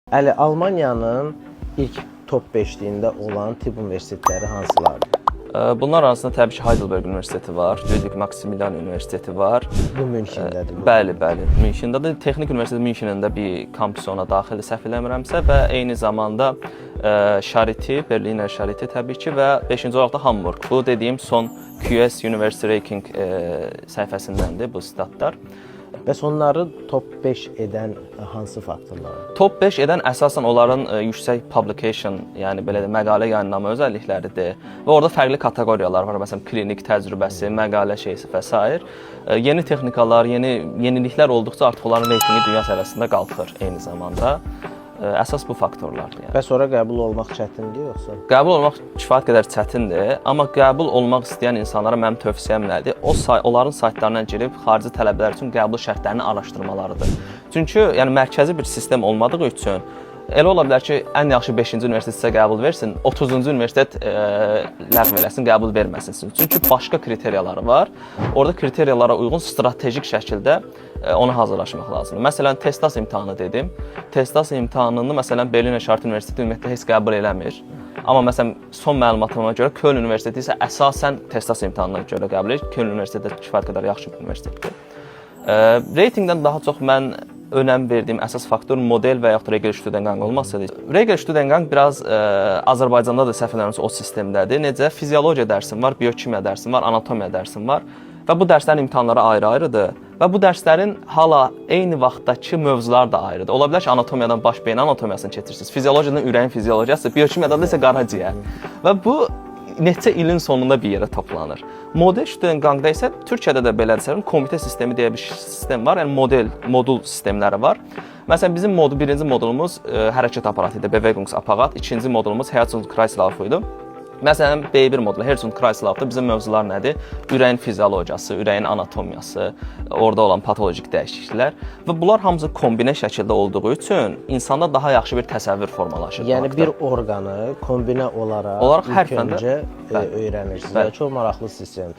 Əli, Almaniyanın ilk top 5-liyində olan tibb universitetləri hansılardır? Bunlar arasında təbii ki, Heidelberg Universiteti var, Ludwig Maximilian Universiteti var. Bu Münxendədir. Bəli, Münxendədir. Texnik Universitet Münxenin də bir kampusu ona daxildir, səhv eləmirəmsə və eyni zamanda Charité, Berliner Charité təbii ki və 5-ci olaraq da Hamburg. Bu dediyim son QS University Ranking səhifəsindəndir bu statlar. Bəs onları top 5 edən hansı faktorlardır? Top 5 edən əsasən onların yüksək publication, yəni belə də məqalə yayınlama özəllikləridir. Və orada fərqli kateqoriyalar var. Məsələn, klinik təcrübəsi, məqalə şeysi və s. Yeni texnikalar, yeniliklər olduqca artıq onların reytingi dünya səviyyəsində qalxır eyni zamanda. Əsas bu faktorlardır. Yəni. Bəs ora qəbul olmaq çətindir yoxsa? Qəbul olmaq kifayət qədər çətindir, amma qəbul olmaq istəyən insanlara mənim tövsiyəm nədir? Onların saytlarına girib xarici tələbələr üçün qəbul şərtlərini araşdırmalarıdır. Çünki yəni mərkəzi bir sistem olmadığı üçün elə ola bilər ki, ən yaxşı 5-ci universitet sizə qəbul versin, 30-cu universitet ləğv eləsin, qəbul verməsin. Çünki başqa kriteriyaları var. Orada kriteriyalara uyğun strategik şəkildə ona hazırlaşmaq lazımdır. Məsələn, TESDAS imtahanı dedim. TESDAS imtahanını məsələn Berliner Charité Universiteti ümumiyyətlə heç qəbul eləmir. Amma məsələn son məlumatıma görə Köln Universiteti isə əsasən TESDAS imtahanına görə qəbul edir. Köln Universiteti də kifayət qədər yaxşı bir universitetdir. Reytingdən daha çox mən önəm verdiyim əsas faktor model və yaxud da Regel Studiengang olmasıdır. Regel Studiengang biraz Azərbaycanda da səhv eləmirəmsə o sistemdədir. Necə? Fiziologiya dərsim var, biokimiya dərsim var, anatomiya dərsim var və bu dərslərin imtahanları ayrı-ayrıdır. Və bu dərslərin hala eyni vaxtdakı mövzular da ayrıdır. Ola bilər ki, anatomiyadan baş beyin anatomiyasını keçirsiniz, fiziologiyadan ürəyin fiziologiyası, biokimiyadan da isə qaraciyər. Və bu neçə ilin sonunda bir yerə toplanır. Model Studiengangda isə Türkiyədə də belədir. Komitə sistemi deyə bir sistem var. Yəni modul sistemləri var. Məsələn bizim birinci modulumuz hərəkət aparatı idi, Bewegungsapparat. İkinci modulumuz Herz-Kreislauf idi. Məsələn B1 modulu Herz-Kreislaufda bizim mövzular nədir? Ürəyin fiziologiyası, ürəyin anatomiyası, orada olan patolojik dəyişikliklər və bunlar hamısı kombinə şəkildə olduğu üçün insanda daha yaxşı bir təsəvvür formalaşır. Yəni bir orqanı kombinə olaraq ilk öncə öyrənirsiniz. Çox maraqlı sistem.